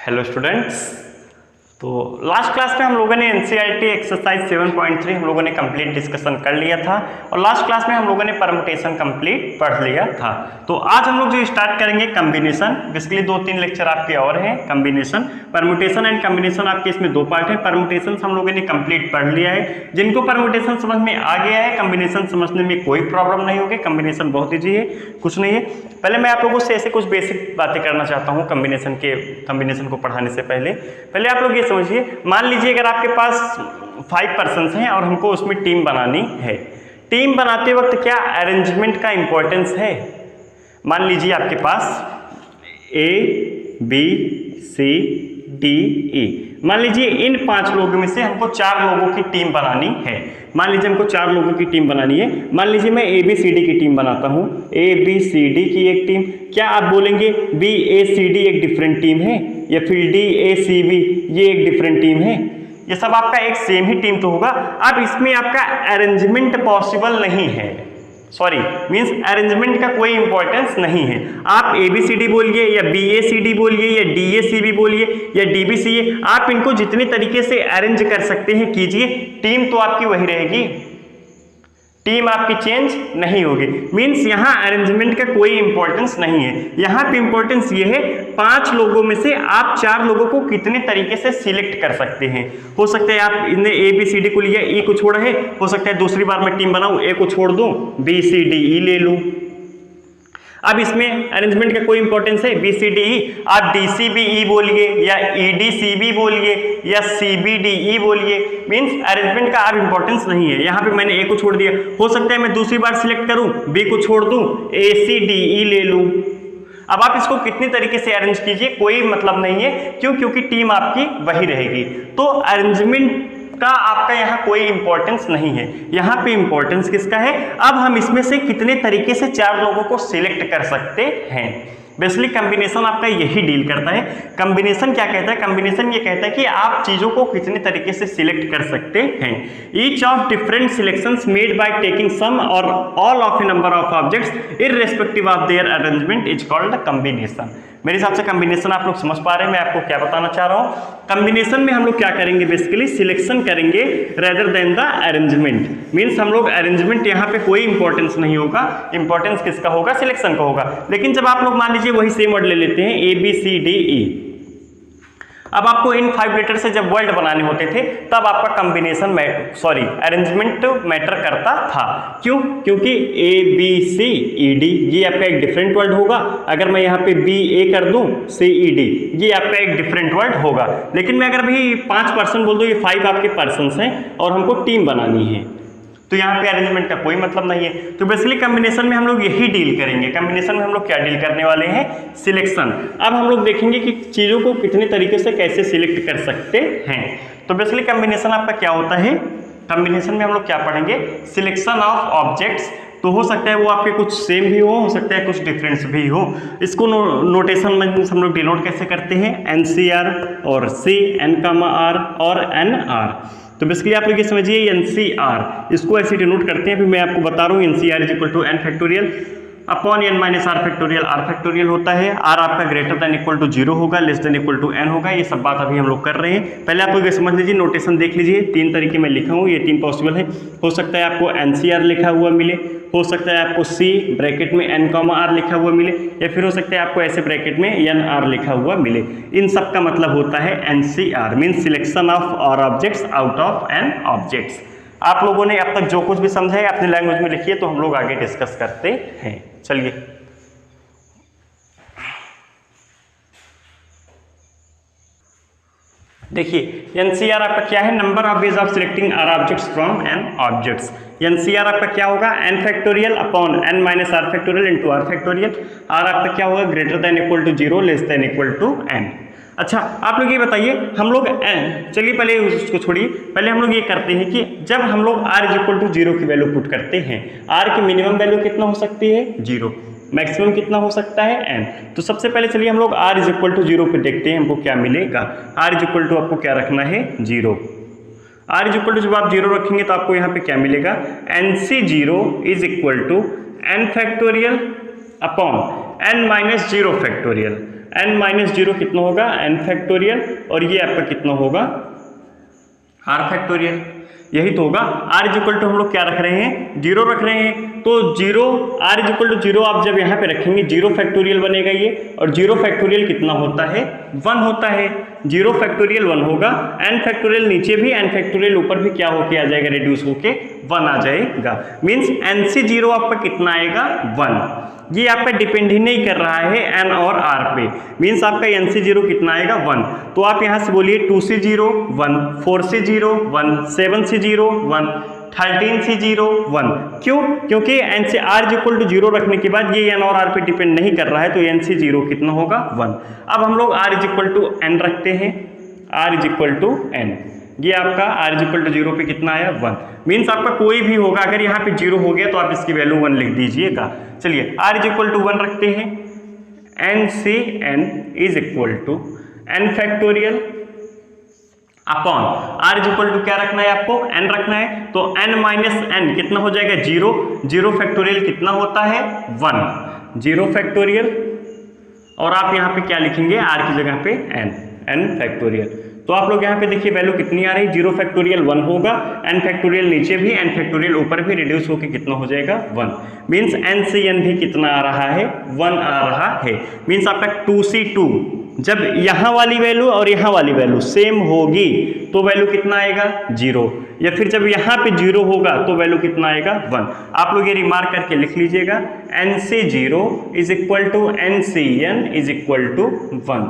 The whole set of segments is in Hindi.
Hello students. तो लास्ट क्लास में हम लोगों ने एनसीईआरटी एक्सरसाइज 7.3 हम लोगों ने कंप्लीट डिस्कशन कर लिया था और लास्ट क्लास में हम लोगों ने परमुटेशन कंप्लीट पढ़ लिया था। तो आज हम लोग जो स्टार्ट करेंगे कम्बिनेशन, बेसिकली 2-3 लेक्चर आपके और हैं कम्बिनेशन, परमुटेशन एंड कम्बिनेशन। आपके इसमें 2 पार्ट है। परमुटेशन हम लोगों ने कंप्लीट पढ़ लिया है। जिनको परमुटेशन समझ में आ गया है, कम्बिनेशन समझने में कोई प्रॉब्लम नहीं होगी। कम्बिनेशन बहुत ईजी है, कुछ नहीं है। पहले मैं आप लोगों से ऐसे कुछ बेसिक बातें करना चाहता हूँ कम्बिनेशन को पढ़ाने से पहले आप लोग ये समझिए, मान लीजिए अगर आपके पास 5 पर्सन्स हैं और हमको उसमें टीम बनानी है। टीम बनाते वक्त क्या अरेंजमेंट का इंपॉर्टेंस है? मान लीजिए आपके पास A, B, C, D, E, मान लीजिए इन 5 लोगों में से हमको 4 लोगों की टीम बनानी है। मान लीजिए हमको 4 लोगों की टीम बनानी है। मान लीजिए मैं ABCD की टीम बनाता हूँ, ABCD की एक टीम। क्या आप बोलेंगे BACD एक डिफरेंट टीम है या फिर DACB ये एक डिफरेंट टीम है? ये सब आपका एक सेम ही टीम तो होगा। अब इसमें आपका अरेंजमेंट पॉसिबल नहीं है, सॉरी मीन्स अरेंजमेंट का कोई इंपॉर्टेंस नहीं है। आप ABCD बोलिए या BACD बोलिए या DACB बोलिए या DBCA, आप इनको जितने तरीके से अरेंज कर सकते हैं कीजिए, टीम तो आपकी वही रहेगी, टीम आपकी चेंज नहीं होगी। मीन्स यहाँ अरेंजमेंट का कोई इंपॉर्टेंस नहीं है। यहाँ पे इंपॉर्टेंस ये है 5 लोगों में से आप 4 लोगों को कितने तरीके से सिलेक्ट कर सकते हैं। हो सकता है आप इन्हें ABCD को लिया, E को छोड़ा है, हो सकता है दूसरी बार मैं टीम बनाऊं, A को छोड़ दूं, BCDE ले लूं। अब इसमें अरेंजमेंट का कोई इंपॉर्टेंस है BCDE, आप DCBE बोलिए या EDCB बोलिए या CBDE बोलिए, मीन्स अरेंजमेंट का अब इंपॉर्टेंस नहीं है। यहाँ पे मैंने A को छोड़ दिया, हो सकता है मैं दूसरी बार सिलेक्ट करूं, B को छोड़ दूं, ACDE ले लूं। अब आप इसको कितने तरीके से अरेंज कीजिए, कोई मतलब नहीं है। क्यों? क्योंकि टीम आपकी वही रहेगी। तो अरेंजमेंट का आपका यहाँ कोई इंपॉर्टेंस नहीं है। यहाँ पे इंपॉर्टेंस किसका है? अब हम इसमें से कितने तरीके से 4 लोगों को सिलेक्ट कर सकते हैं। बेसिकली कम्बिनेशन आपका यही डील करता है। कम्बिनेशन क्या कहता है? कम्बिनेशन ये कहता है कि आप चीजों को कितने तरीके से सिलेक्ट कर सकते हैं। Each of different selections made by taking some और all of a number of objects irrespective of their arrangement is called combination. मेरे हिसाब से कम्बिनेशन आप लोग समझ पा रहे हैं मैं आपको क्या बताना चाह रहा हूँ। कम्बिनेशन में हम लोग क्या करेंगे? बेसिकली सिलेक्शन करेंगे rather than the arrangement. Means हम लोग अरेंजमेंट यहाँ पे कोई इंपॉर्टेंस नहीं होगा, इंपॉर्टेंस किसका होगा? सिलेक्शन का होगा। लेकिन जब आप लोग मान लीजिए वही सेम वर्ड ले लेते हैं ABCDE, अब आपको इन 5 लेटर से जब वर्ड बनाने होते थे तब आपका कम्बिनेशन अरेंजमेंट मैटर करता था। क्यों? क्योंकि ABCED ये आपका एक डिफरेंट वर्ड होगा। अगर मैं यहाँ पे BA कर दूं, CED ये आपका एक डिफरेंट वर्ड होगा। लेकिन मैं अगर भी 5 पर्सन बोल दूं, ये 5 आपके पर्सन्स हैं और हमको टीम बनानी है, तो यहाँ पे अरेंजमेंट का कोई मतलब नहीं है। तो बेसिकली कम्बिनेशन में हम लोग यही डील करेंगे। कम्बिनेशन में हम लोग क्या डील करने वाले हैं? सिलेक्शन। अब हम लोग देखेंगे कि चीज़ों को कितने तरीके से कैसे सिलेक्ट कर सकते हैं। तो बेसिकली कम्बिनेशन आपका क्या होता है? कम्बिनेशन में हम लोग क्या पढ़ेंगे? Selection of objects. तो हो सकता है वो आपके कुछ सेम भी हो सकता है कुछ डिफरेंस भी हो। इसको नोटेशन में हम लोग डिनोट कैसे करते हैं? NCR और C, N, R और NR। तो बेसिकली आप लोग ये समझिए NCR इसको ऐसे डिनोट करते हैं। फिर मैं आपको बता रहा हूँ NCR is equal to N factorial upon N minus R factorial. R factorial होता है, R आपका ग्रेटर देन इक्वल टू 0 होगा, less than equal to N होगा। ये सब बात अभी हम लोग कर रहे हैं। पहले आप लोग ये समझ लीजिए, नोटेशन देख लीजिए। 3 तरीके मैं लिखा हूँ, ये 3 पॉसिबल है। हो सकता है आपको NCR लिखा हुआ मिले, हो सकता है आपको C ब्रैकेट में N, R लिखा हुआ मिले, या फिर हो सकता है आपको ऐसे ब्रैकेट में NR लिखा हुआ मिले। इन सब का मतलब होता है NCR means selection of R objects out of N objects. आप लोगों ने अब तक जो कुछ भी समझा है अपनी लैंग्वेज में लिखिए, तो हम लोग आगे डिस्कस करते हैं। चलिए देखिए, NCR आपका क्या है? Number of ways of selecting R objects from N objects. NCR आपका क्या होगा? N factorial upon N minus R factorial into R factorial. R आपका क्या होगा? Greater than equal to 0, less than equal to N। अच्छा, आप लोग ये बताइए, हम लोग चलिए पहले उसको छोड़िए, पहले हम लोग ये करते हैं कि जब हम लोग R इज इक्वल टू 0 की वैल्यू पुट करते हैं, R की मिनिमम वैल्यू कितना हो सकती है? 0। मैक्सिमम कितना हो सकता है? n। तो सबसे पहले चलिए हम लोग r इज इक्वल टू 0 पे देखते हैं हमको क्या मिलेगा। r इज इक्वल टू आपको क्या रखना है? 0। r इज इक्वल टू जब आप 0 रखेंगे तो आपको यहाँ पे क्या मिलेगा? NC0 is equal to n factorial upon n minus 0 factorial. n minus zero कितना होगा n फैक्टोरियल, और ये आपका कितना होगा r फैक्टोरियल। यही तो होगा। r इज इक्वल टू हम लोग क्या रख रहे हैं, जीरो रख रहे हैं, तो zero r is equal to zero आप जब यहाँ पे रखेंगे जीरो फैक्टोरियल बनेगा ये, और जीरो फैक्टोरियल कितना होता है 1 होता है, जीरो फैक्टोरियल 1 होगा, n फैक्टोरियल नीचे भी n फैक्टोरियल ऊपर भी क्या होके आ जाएगा, रिड्यूस होके 1 आ जाएगा। मीन्स nc जीरो आपका कितना आएगा 1। ये आपका डिपेंड ही नहीं कर रहा है n और r पे, मीन्स आपका nc जीरो कितना आएगा 1। तो आप यहाँ से बोलिए 2c zero 1, 4c zero 1, 7c zero 1, 13c zero 1। क्यों? क्योंकि n से r इक्वल टू जीरो रखने के बाद ये n और r पे डिपेंड नहीं कर रहा है, तो nc जीरो कितना होगा 1। अब हम लोग r इक्वल टू n रखते हैं, r इक्वल टू n, ये आपका r इक्वल टू जीरो पे कितना आया 1। मीन्स आपका कोई भी होगा, अगर यहाँ पे जीरो हो गया तो आप इसकी वैल्यू 1 लिख दीजिएगा। चलिए r इक्वल टू 1 रखते हैं, NCn is equal to n factorial upon r equal to क्या रखना है आपको, n रखना है, तो n माइनस n कितना हो जाएगा जीरो, जीरो फैक्टोरियल कितना होता है 1, जीरो फैक्टोरियल, और आप यहाँ पे क्या लिखेंगे r की जगह पे n फैक्टोरियल। तो आप लोग यहाँ पे देखिए वैल्यू कितनी आ रही है, जीरो फैक्टोरियल 1 होगा, n फैक्टोरियल नीचे भी, n फैक्टोरियल ऊपर भी रिड्यूस होके कितना हो जाएगा 1। मीन्स NCn भी कितना आ रहा है 1 आ रहा है। मीन्स आपका 2c2 जब यहाँ वाली वैल्यू और यहाँ वाली वैल्यू सेम होगी तो वैल्यू कितना आएगा 0, या फिर जब यहाँ पे 0 होगा तो वैल्यू कितना आएगा 1। आप लोग ये रिमार्क करके लिख लीजिएगा, NC0 is equal to NCn is equal to 1।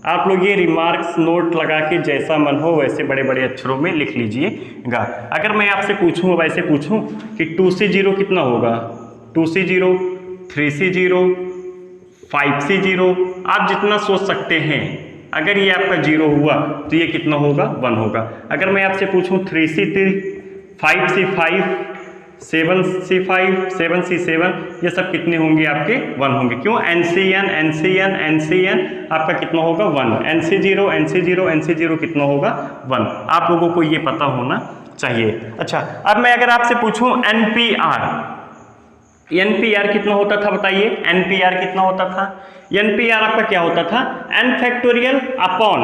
आप लोग ये रिमार्क्स नोट लगा के जैसा मन हो वैसे बड़े बड़े अक्षरों में लिख लीजिएगा। अगर मैं आपसे पूछूं, वैसे पूछूं कि 2c0 कितना होगा, 2c0, 3c0, 5c0, आप जितना सोच सकते हैं, अगर ये आपका 0 हुआ तो ये कितना होगा 1 होगा। अगर मैं आपसे पूछूं 3c3, 5c5, 7c5, 7c7, ये सब कितने होंगे आपके 1 होंगे। क्यों? NCn आपका कितना होगा 1, NC0 कितना होगा 1। आप लोगों को ये पता होना चाहिए। अच्छा, अब मैं अगर आपसे पूछूं NPR कितना होता था बताइए, NPR कितना होता था? NPR आपका क्या होता था, n factorial upon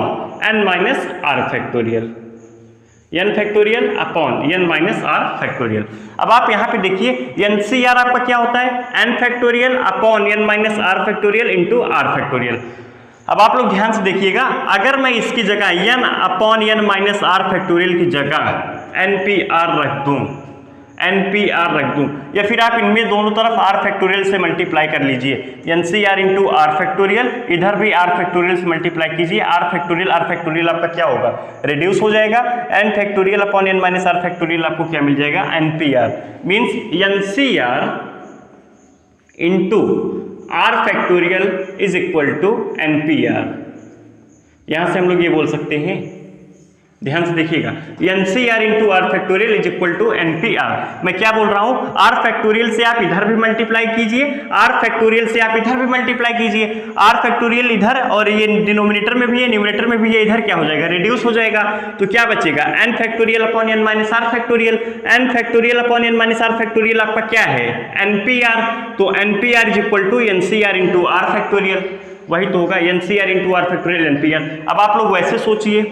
n minus r factorial, n factorial upon n minus r factorial. अब आप यहाँ पे देखिए NCR आपका क्या होता है, n factorial upon n minus r factorial into r factorial. अब आप लोग ध्यान से देखिएगा, अगर मैं इसकी जगह n upon n minus r factorial की जगह NPR रख दूं, या फिर आप इनमें दोनों तरफ r फैक्टोरियल से मल्टीप्लाई कर लीजिए, NCR इंटू r फैक्टोरियल, इधर भी r फैक्टोरियल से मल्टीप्लाई कीजिए, r फैक्टोरियल आपका क्या होगा, रिड्यूस हो जाएगा, n factorial upon n minus r factorial आपको क्या मिल जाएगा, NPR। Means NCR into r factorial is equal to NPR। यहां से हम लोग ये बोल सकते हैं, ध्यान से देखिएगा, NCR into are factorial is equal to NPR। मैं क्या बोल रहा हूं, r फैक्टोरियल से आप इधर भी मल्टीप्लाई कीजिए, r फैक्टोरियल से आप इधर भी मल्टीप्लाई कीजिए, r फैक्टोरियल इधर और ये डिनोमिनेटर में भी है, न्यूमरेटर में भी है, इधर क्या हो जाएगा, रिड्यूस हो जाएगा। तो क्या बचेगा, n factorial upon n minus r factorial, n factorial upon n minus r factorial आपका क्या है, NPR। तो NPR is equal to NCR into r factorial, वही तो होगा NCR into are factorial NPR। अब आप लोग वैसे सोचिए,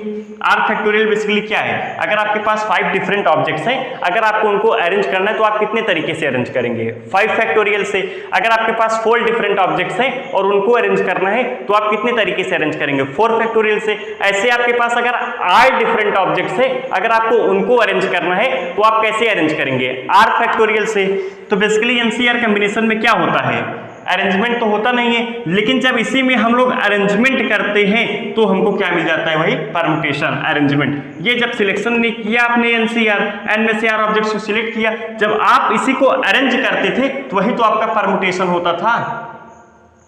आर फैक्टोरियल बेसिकली क्या है, अगर आपके पास 5 डिफरेंट ऑब्जेक्ट्स हैं, अगर आपको उनको अरेंज करना है तो आप कितने तरीके से अरेंज करेंगे, 5 फैक्टोरियल से। अगर आपके पास 4 डिफरेंट ऑब्जेक्ट्स हैं और उनको अरेंज करना है तो आप कितने तरीके से अरेंज करेंगे, 4 फैक्टोरियल से। ऐसे आपके पास अगर 8 डिफरेंट ऑब्जेक्ट्स हैं, अगर आपको उनको अरेंज करना है तो आप कैसे अरेंज करेंगे, आर फैक्टोरियल से। तो बेसिकली NCR कॉम्बिनेशन में क्या होता है, अरेंजमेंट तो होता नहीं है, लेकिन जब इसी में हम लोग अरेंजमेंट करते हैं तो हमको क्या मिल जाता है, वही परम्यूटेशन अरेंजमेंट। ये जब सिलेक्शन नहीं किया आपने NCR, n में से r ऑब्जेक्ट्स को सिलेक्ट किया, जब आप इसी को अरेंज करते थे तो वही तो आपका परम्यूटेशन होता था।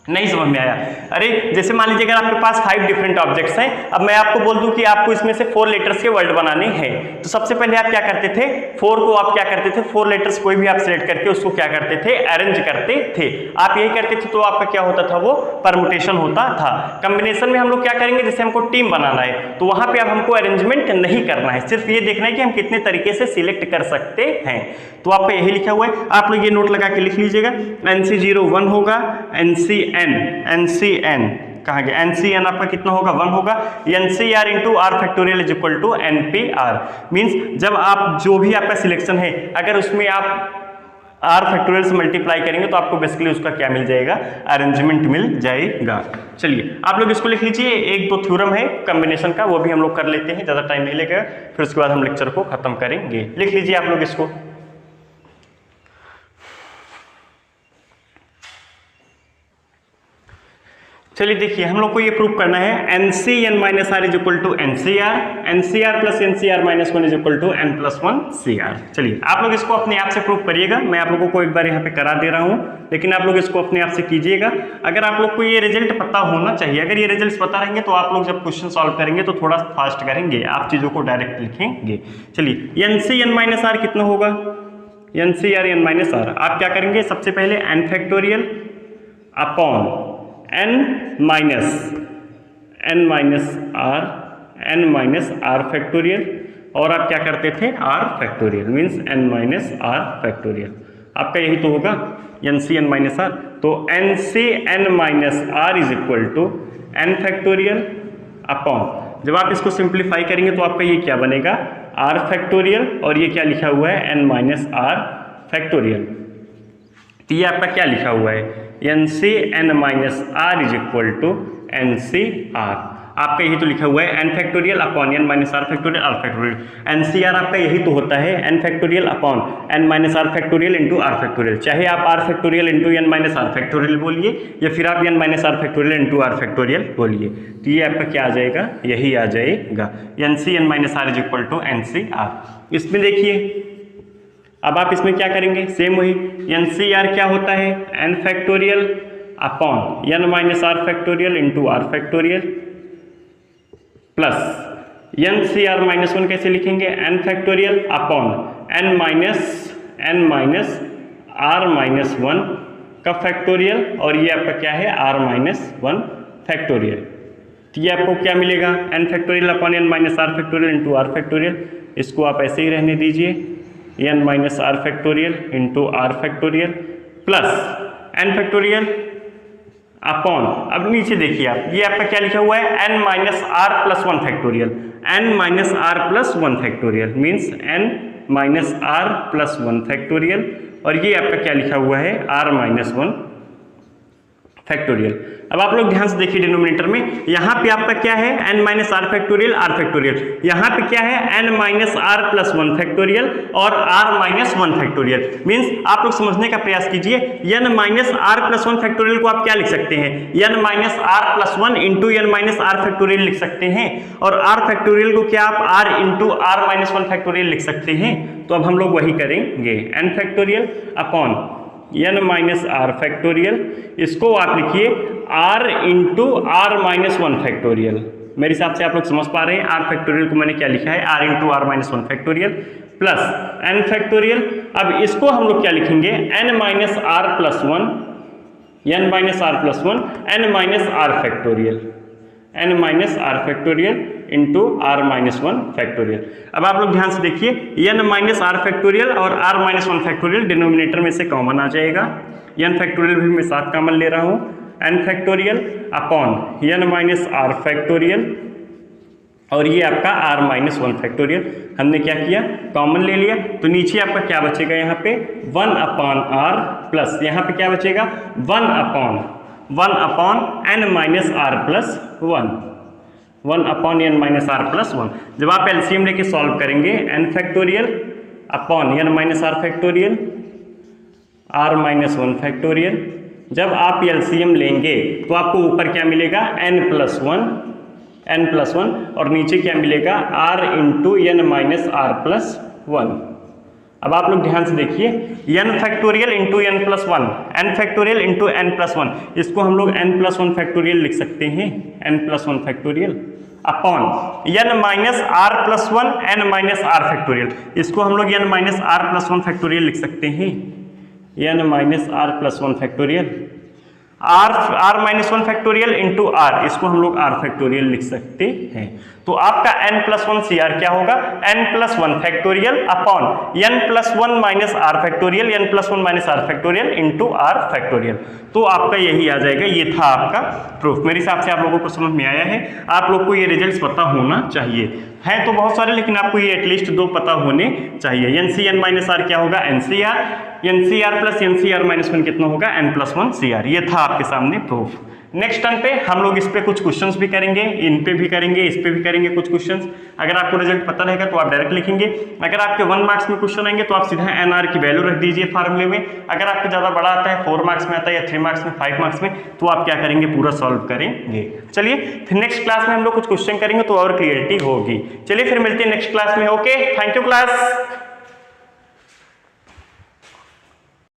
नहीं समझ में आया? अरे जैसे मान लीजिए अगर आपके पास 5 डिफरेंट ऑब्जेक्ट्स हैं, अब मैं आपको बोल दूं कि आपको इसमें से 4 लेटर्स के वर्ड बनाने हैं, तो सबसे पहले आप क्या करते थे, 4 को आप क्या करते थे, 4 लेटर्स कोई भी आप सिलेक्ट करके उसको क्या करते थे, अरेंज करते थे। आप यही करते थे तो आपका क्या होता था, वो परम्यूटेशन होता था। कॉम्बिनेशन में हम लोग क्या करेंगे, जैसे हमको टीम बनाना है तो वहां पे अब हमको अरेंजमेंट नहीं करना है, सिर्फ ये देखना है कि हम कितने तरीके से सिलेक्ट कर सकते हैं। तो आपका यही लिखा हुआ है, आप लोग ये नोट लगा के लिख लीजिएगा, NC0 1 होगा, NCN कहाँ गया, NCN आपका कितना होगा 1 होगा, NCR into are factorial is equal to NPR। Means जब आप जो भी आपका सिलेक्शन है अगर उसमें आप आर फैक्टोरियल से मल्टीप्लाई करेंगे तो आपको बेसिकली उसका क्या मिल जाएगा, अरेंजमेंट मिल जाएगा। चलिए आप लोग इसको लिख लीजिए, एक दो थ्योरम है कॉम्बिनेशन का, वो भी हम लोग कर लेते हैं, ज़्यादा टाइम नहीं लगेगा, फिर उसके बाद हम लेक्चर को खत्म करेंगे। लिख लीजिए आप लोग इसको। चलिए देखिए हम लोग को ये प्रूव करना है NCN minus are is equal to NCR, NCR plus NCR minus 1 is equal to N plus 1 CR। चलिए आप लोग इसको अपने आप से प्रूव करिएगा, मैं आप लोगों को एक बार यहाँ पे करा दे रहा हूँ, लेकिन आप लोग इसको अपने आप से कीजिएगा। अगर आप लोग को ये रिजल्ट पता होना चाहिए, अगर ये रिजल्ट पता रहेंगे तो आप लोग जब क्वेश्चन सॉल्व करेंगे तो थोड़ा फास्ट करेंगे, आप चीज़ों को डायरेक्ट लिखेंगे। चलिए NCN माइनस आर कितना होगा, NCR N माइनस आर, आप क्या करेंगे, सबसे पहले N factorial upon n minus r factorial, और आप क्या करते थे r factorial, means n minus r factorial, आपका यही तो होगा NCN माइनस आर। तो NCN minus are is equal to n factorial upon, जब आप इसको सिंप्लीफाई करेंगे तो आपका ये क्या बनेगा, r फैक्टोरियल, और ये क्या लिखा हुआ है n माइनस आर फैक्टोरियल। तो ये आपका क्या लिखा हुआ है, NCN minus are is equal to NCR, आपका यही तो लिखा हुआ है n factorial upon n minus r factorial r factorial. NCR आपका यही तो होता है n factorial upon n minus r factorial into are factorial, चाहे आप r factorial into n minus r factorial बोलिए या फिर आप n minus r factorial into are factorial बोलिए, तो ये आपका क्या आ जाएगा, यही आ जाएगा NCN minus are is equal to NCR। इसमें देखिए अब आप इसमें क्या करेंगे, सेम वही NCR क्या होता है n factorial upon n minus r factorial into are factorial plus NCR minus 1 कैसे लिखेंगे, n factorial upon n minus r minus 1 का फैक्टोरियल, और ये आपका क्या है r माइनस 1 फैक्टोरियल। तो ये आपको क्या मिलेगा, n factorial upon n minus r factorial into are factorial, इसको आप ऐसे ही रहने दीजिए, n minus r factorial into are factorial plus n factorial upon, अब नीचे देखिए आप, ये आपका क्या लिखा हुआ है n minus r plus 1 factorial, n minus r plus 1 factorial means n minus r plus 1 factorial, और ये आपका क्या लिखा हुआ है r माइनस 1 फैक्टोरियल। अब आप लोग ध्यान से देखिए डिनोमिनेटर में, यहाँ पे आपका क्या है n minus r factorial r factorial, यहाँ पे क्या है n minus r plus 1 factorial और r माइनस 1 फैक्टोरियल। मीन्स आप लोग समझने का प्रयास कीजिए, n minus r plus 1 factorial को आप क्या लिख सकते हैं, n minus r plus 1 into n minus r factorial लिख सकते हैं, और r फैक्टोरियल को क्या आप r into r minus 1 factorial लिख सकते हैं। तो अब हम लोग वही करेंगे, n factorial upon n minus r factorial, इसको आप लिखिए r into r minus 1 factorial. मेरे हिसाब से आप लोग समझ पा रहे हैं, r फैक्टोरियल को मैंने क्या लिखा है, r into r minus 1 factorial plus n factorial. अब इसको हम लोग क्या लिखेंगे, n minus r plus 1, n minus r plus 1 n minus r factorial, n minus r factorial into r minus 1 factorial. अब आप लोग ध्यान से देखिए, n माइनस आर फैक्टोरियल और r माइनस 1 फैक्टोरियल डिनोमिनेटर में से कॉमन आ जाएगा, n फैक्टोरियल भी मैं साथ कॉमन ले रहा हूँ, n factorial upon n minus r factorial, और ये आपका r माइनस 1 फैक्टोरियल हमने क्या किया, कॉमन ले लिया, तो नीचे आपका क्या बचेगा, यहाँ पे 1 अपॉन r प्लस यहाँ पे क्या बचेगा 1 upon n minus r plus 1 upon n minus r plus 1। जब आप एलसीएम लेके सॉल्व करेंगे, n factorial upon n minus r factorial r minus 1 factorial, जब आप एलसीएम लेंगे तो आपको ऊपर क्या मिलेगा n प्लस 1 और नीचे क्या मिलेगा r into n minus r plus 1। अब आप लोग ध्यान से देखिए, n factorial into n plus 1, n factorial into n plus 1, इसको हम लोग n प्लस 1 फैक्टोरियल लिख सकते हैं, n plus 1 factorial upon n minus r plus 1 n minus r factorial, इसको हम लोग n minus r plus 1 factorial लिख सकते हैं, n minus r plus 1 factorial, r minus 1 factorial into r, इसको हम लोग r फैक्टोरियल लिख सकते हैं। तो आपका n+1 CR क्या होगा, n+1 factorial upon n+1 minus r factorial, n+1 minus r factorial into are factorial. तो आपका यही आ जाएगा, ये था आपका प्रूफ। मेरे हिसाब से आप लोगों को समझ में आया है। आप लोग को ये रिजल्ट्स पता होना चाहिए, हैं तो बहुत सारे, लेकिन आपको ये एटलीस्ट 2 पता होने चाहिए। NCn माइनस आर क्या होगा, NCR, NCR plus NCR minus 1 कितना होगा, n+1 CR। ये था आपके सामने प्रूफ। नेक्स्ट टर्न पे हम लोग इस पे कुछ क्वेश्चंस भी करेंगे, इन पे भी करेंगे, इस पे भी करेंगे कुछ क्वेश्चंस। अगर आपको रिजल्ट पता रहेगा तो आप डायरेक्ट लिखेंगे। अगर आपके 1 मार्क्स में क्वेश्चन आएंगे तो आप सीधा NR की वैल्यू रख दीजिए फार्मूले में। अगर आपको ज़्यादा बड़ा आता है, 4 मार्क्स में आता है या 3 मार्क्स में, 5 मार्क्स में, तो आप क्या करेंगे, पूरा सॉल्व करेंगे। चलिए फिर नेक्स्ट क्लास में हम लोग कुछ क्वेश्चन करेंगे तो और क्लियरिटी होगी। चलिए फिर मिलते हैं नेक्स्ट क्लास में। Okay, thank you class.